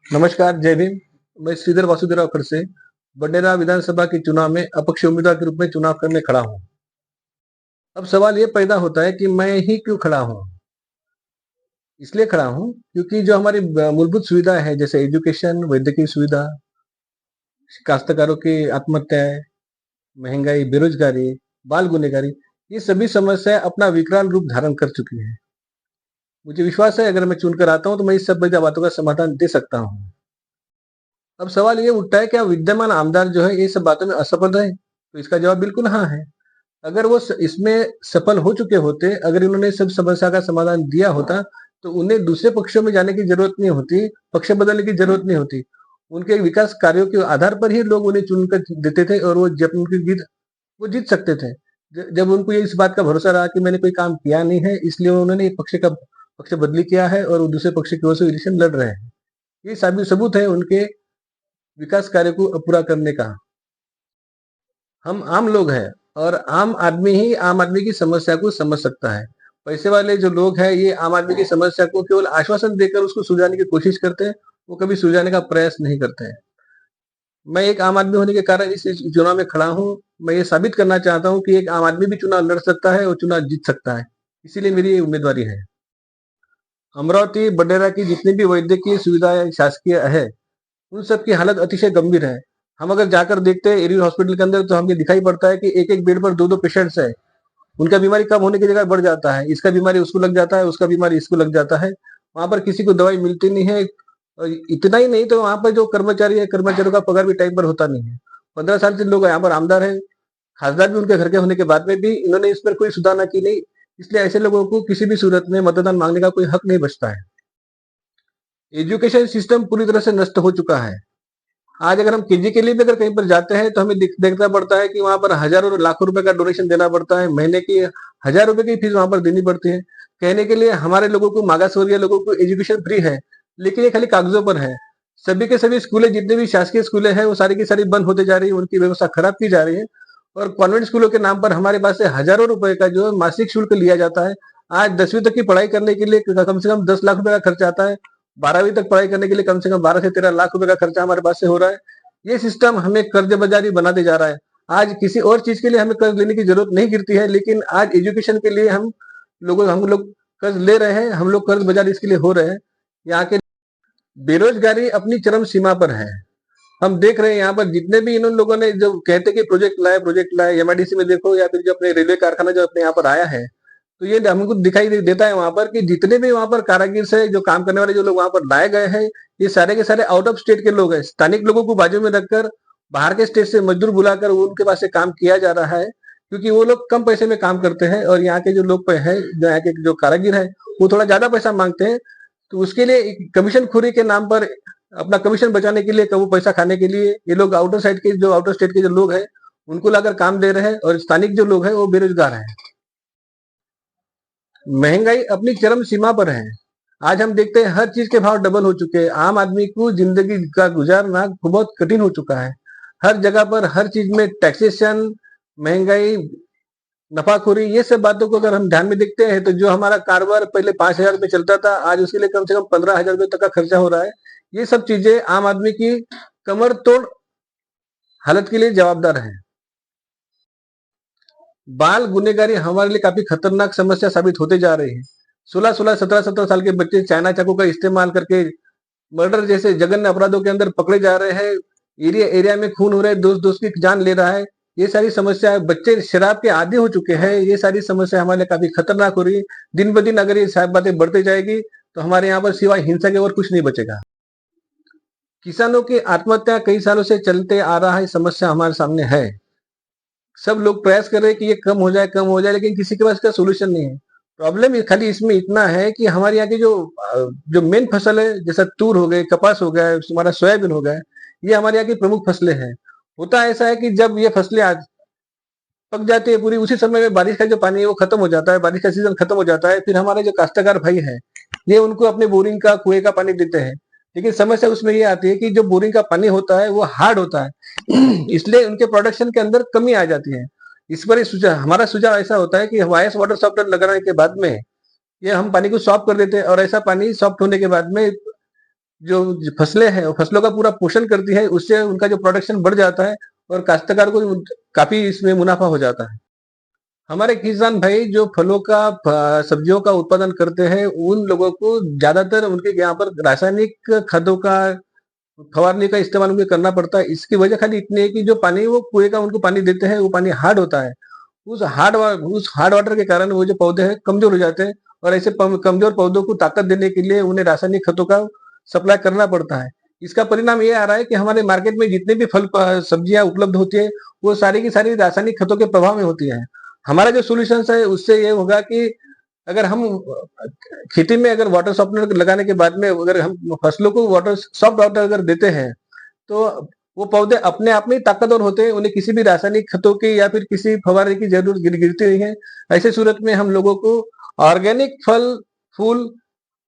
नमस्कार, जय भीम। मैं श्रीधर वासुदेवराव खड़से बडनेरा विधानसभा के चुनाव में अपक्ष उम्मीदवार के रूप में चुनाव करने खड़ा हूँ। अब सवाल ये पैदा होता है कि मैं ही क्यों खड़ा हूँ? इसलिए खड़ा हूँ क्योंकि जो हमारी मूलभूत सुविधाएं हैं जैसे एजुकेशन, वैद्यकीय सुविधा, काश्तकारों की आत्महत्याएं, महंगाई, बेरोजगारी, बाल गुनहगारी, ये सभी समस्याएं अपना विकराल रूप धारण कर चुकी है। मुझे विश्वास है अगर मैं चुनकर आता हूँ तो मैं इस सब बातों का समाधान दे सकता हूँ। अब सवाल ये उठता है क्या विद्यमान आमदार जो है ये सब बातों में असफल रहे? तो इसका जवाब बिल्कुल हाँ है। अगर वो इसमें सफल हो चुके होते, अगर इन्होंने सब समस्या का समाधान दिया होता, तो उन्हें दूसरे पक्षों में जाने की जरूरत नहीं होती, पक्ष बदलने की जरूरत नहीं होती। उनके विकास कार्यों के आधार पर ही लोग उन्हें चुनकर देते थे और वो जब उनकी वो जीत सकते थे। जब उनको ये इस बात का भरोसा रहा कि मैंने कोई काम किया नहीं है, इसलिए उन्होंने एक पक्ष बदली किया है और वो दूसरे पक्ष की ओर से इलेक्शन लड़ रहे हैं। ये सबूत है उनके विकास कार्य को पूरा करने का। हम आम लोग हैं और आम आदमी ही आम आदमी की समस्या को समझ सकता है। पैसे वाले जो लोग हैं ये आम आदमी की समस्या को केवल आश्वासन देकर उसको सुलझाने की कोशिश करते हैं, वो कभी सुलझाने का प्रयास नहीं करते हैं। मैं एक आम आदमी होने के कारण इस चुनाव में खड़ा हूँ। मैं ये साबित करना चाहता हूँ कि एक आम आदमी भी चुनाव लड़ सकता है और चुनाव जीत सकता है। इसीलिए मेरी ये उम्मीदवारी है। अमरावती बडनेरा की जितनी भी वैद्यकीय सुविधाएं शासकीय है, उन सब की हालत अतिशय गंभीर है। हम अगर जाकर देखते हैं एरियल हॉस्पिटल के अंदर तो हमें दिखाई पड़ता है कि एक एक बेड पर दो दो पेशेंट्स है। उनका बीमारी कम होने की जगह बढ़ जाता है, इसका बीमारी उसको लग जाता है, उसका बीमारी इसको लग जाता है। वहां पर किसी को दवाई मिलती नहीं है। और इतना ही नहीं तो वहां पर जो कर्मचारी है, कर्मचारियों का पगार भी टाइम पर होता नहीं है। 15 साल से लोग यहाँ पर आमदार है, खासदार भी उनके घर के होने के बाद में भी इन्होंने इस पर कोई सुधारना की नहीं। इसलिए ऐसे लोगों को किसी भी सूरत में मतदान मांगने का कोई हक नहीं बचता है। एजुकेशन सिस्टम पूरी तरह से नष्ट हो चुका है। आज अगर हम केजी के लिए भी अगर कहीं पर जाते हैं तो हमें देखना पड़ता है कि वहां पर हजारों और लाखों रुपए का डोनेशन देना पड़ता है, महीने की 1000 रुपए की फीस वहां पर देनी पड़ती है। कहने के लिए हमारे लोगों को, मागासवर्गीय लोगों को एजुकेशन फ्री है, लेकिन ये खाली कागजों पर है। सभी के सभी स्कूलें, जितने भी शासकीय स्कूलें हैं वो सारी की सारी बंद होते जा रही है, उनकी व्यवस्था खराब की जा रही है। और कॉन्वेंट स्कूलों के नाम पर हमारे पास से हजारों रुपए का जो है मासिक शुल्क लिया जाता है। आज 10वीं तक की पढ़ाई करने के लिए कम से कम 10 लाख रुपए का खर्चा आता है। 12वीं तक पढ़ाई करने के लिए कम से कम 12 से 13 लाख रुपए का खर्चा हमारे पास से हो रहा है। ये सिस्टम हमें कर्ज बाजारी बनाते जा रहा है। आज किसी और चीज के लिए हमें कर्ज लेने की जरूरत नहीं गिरती है, लेकिन आज एजुकेशन के लिए हम लोग कर्ज ले रहे हैं, हम लोग कर्ज बाजार इसके लिए हो रहे हैं। यहाँ के बेरोजगारी अपनी चरम सीमा पर है। हम देख रहे हैं यहाँ पर जितने भी इन लोगों ने जो कहते कि प्रोजेक्ट लाए, एमआईडीसी में देखो या फिर जो अपने रेलवे कारखाना जो अपने यहाँ पर आया है, तो ये हमको दिखाई देता है वहां पर कि जितने भी वहां पर कारागिर से जो काम करने वाले जो लोग वहां पर लाए गए हैं, ये सारे के सारे आउट ऑफ स्टेट के लोग हैं। स्थानिक लोगों को बाजू में रखकर बाहर के स्टेट से मजदूर बुलाकर उनके पास से काम किया जा रहा है, क्योंकि वो लोग कम पैसे में काम करते हैं और यहाँ के जो लोग हैं, जो यहाँ के जो कारागिर है, वो थोड़ा ज्यादा पैसा मांगते हैं। तो उसके लिए कमीशन खोरी के नाम पर, अपना कमीशन बचाने के लिए, कबू पैसा खाने के लिए ये लोग आउटर स्टेट के जो लोग हैं उनको लाकर काम दे रहे हैं और स्थानिक जो लोग हैं वो बेरोजगार हैं। महंगाई अपनी चरम सीमा पर है। आज हम देखते हैं हर चीज के भाव डबल हो चुके हैं। आम आदमी को जिंदगी का गुजारना बहुत कठिन हो चुका है। हर जगह पर हर चीज में टैक्सेशन, महंगाई, नफाखोरी, ये सब बातों को अगर हम ध्यान में देखते हैं तो जो हमारा कारोबार पहले 5,000 में चलता था, आज उसके लिए कम से कम 15,000 रुपए तक का खर्चा हो रहा है। ये सब चीजें आम आदमी की कमर तोड़ हालत के लिए जवाबदार है। बाल गुनहगारी हमारे लिए काफी खतरनाक समस्या साबित होते जा रही है। 16-16, 17-17 साल के बच्चे चाइना चाकू का इस्तेमाल करके मर्डर जैसे जघन्य अपराधों के अंदर पकड़े जा रहे हैं। एरिया एरिया में खून हो रहा है, दोस्त दोस्त की जान ले रहा है। ये सारी समस्या, बच्चे शराब के आदी हो चुके हैं। ये सारी समस्या हमारे लिए काफी खतरनाक हो रही है। दिन ब दिन अगर ये सब बातें बढ़ती जाएगी तो हमारे यहाँ पर सिवाय हिंसा के और कुछ नहीं बचेगा। किसानों की आत्महत्या कई सालों से चलते आ रहा है, समस्या हमारे सामने है। सब लोग प्रयास कर रहे हैं कि ये कम हो जाए, लेकिन किसी के पास इसका सोल्यूशन नहीं है। प्रॉब्लम खाली इसमें इतना है कि हमारे यहाँ की जो मेन फसल है, जैसा तूर हो गए, कपास हो गया, हमारा सोयाबीन हो गया, ये हमारे यहाँ की प्रमुख फसलें हैं। होता ऐसा है कि जब ये फसलें आज पक जाती है पूरी, उसी समय में बारिश का जो पानी है वो खत्म हो जाता है, बारिश का सीजन खत्म हो जाता है। फिर हमारे जो काश्तकार भाई हैं, ये उनको अपने बोरिंग का, कुएं का पानी देते हैं। लेकिन समस्या उसमें ये आती है कि जो बोरिंग का पानी होता है वो हार्ड होता है इसलिए उनके प्रोडक्शन के अंदर कमी आ जाती है। इस पर हमारा सुझाव ऐसा होता है कि वायस वाटर सॉफ्टवेयर लगाने के बाद में ये हम पानी को सॉफ्ट कर देते हैं और ऐसा पानी सॉफ्ट होने के बाद में जो फसलें हैं, फसलों का पूरा पोषण करती है, उससे उनका जो प्रोडक्शन बढ़ जाता है और काश्तकार को काफी इसमें मुनाफा हो जाता है। हमारे किसान भाई जो फलों का सब्जियों का उत्पादन करते हैं, उन लोगों को ज्यादातर उनके यहाँ पर रासायनिक खादों का फवारने का इस्तेमाल उनको करना पड़ता है। इसकी वजह खाली इतनी है कि जो पानी वो कुएं का उनको पानी देते हैं, वो पानी हार्ड होता है। उस हार्ड वाटर के कारण वो जो पौधे हैं कमजोर हो जाते हैं, और ऐसे कमजोर पौधों को ताकत देने के लिए उन्हें रासायनिक खतों का सप्लाई करना पड़ता है। इसका परिणाम ये आ रहा है कि हमारे मार्केट में जितने भी फल सब्जियां उपलब्ध होती है, वो सारी की सारी रासायनिक खतों के प्रभाव में होती है। हमारा जो सोल्यूशन है उससे ये होगा कि अगर हम खेती में अगर वाटर सॉफ्टनर लगाने के बाद में अगर हम फसलों को वाटर सॉफ्ट वाटर अगर देते हैं, तो वो पौधे अपने आप में ही ताकतवर होते हैं, उन्हें किसी भी रासायनिक खतों की या फिर किसी फवारे की जरूरत गिरती नहीं है। ऐसे सूरत में हम लोगों को ऑर्गेनिक फल फूल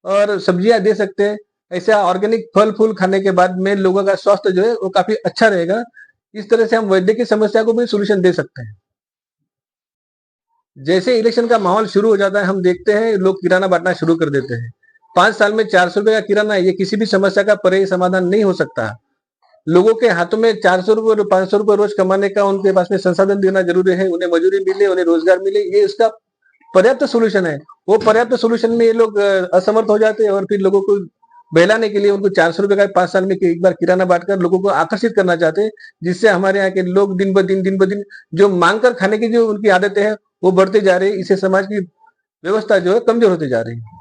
और सब्जियां दे सकते हैं। ऐसे ऑर्गेनिक फल फूल खाने के बाद में लोगों का स्वास्थ्य जो है वो काफी अच्छा रहेगा। इस तरह से हम वैद्य की समस्या को भी सोल्यूशन दे सकते हैं। जैसे इलेक्शन का माहौल शुरू हो जाता है, हम देखते हैं लोग किराना बांटना शुरू कर देते हैं। 5 साल में 400 रुपए का किराना, ये किसी भी समस्या का पर्यायी समाधान नहीं हो सकता। लोगों के हाथों में 400 रुपए और 500 रुपए रोज कमाने का उनके पास में संसाधन देना जरूरी है, उन्हें मजूरी मिले, उन्हें रोजगार मिले, ये इसका पर्याप्त सोल्यूशन है। वो पर्याप्त सोल्यूशन में ये लोग असमर्थ हो जाते हैं, और फिर लोगों को बहलाने के लिए उनको 400 रुपए का 5 साल में एक बार किराना बांटकर लोगों को आकर्षित करना चाहते हैं, जिससे हमारे यहाँ के लोग दिन ब दिन जो मांग कर खाने की जो उनकी आदतें हैं वो बढ़ते जा रही है। इससे समाज की व्यवस्था जो है कमजोर होती जा रही है।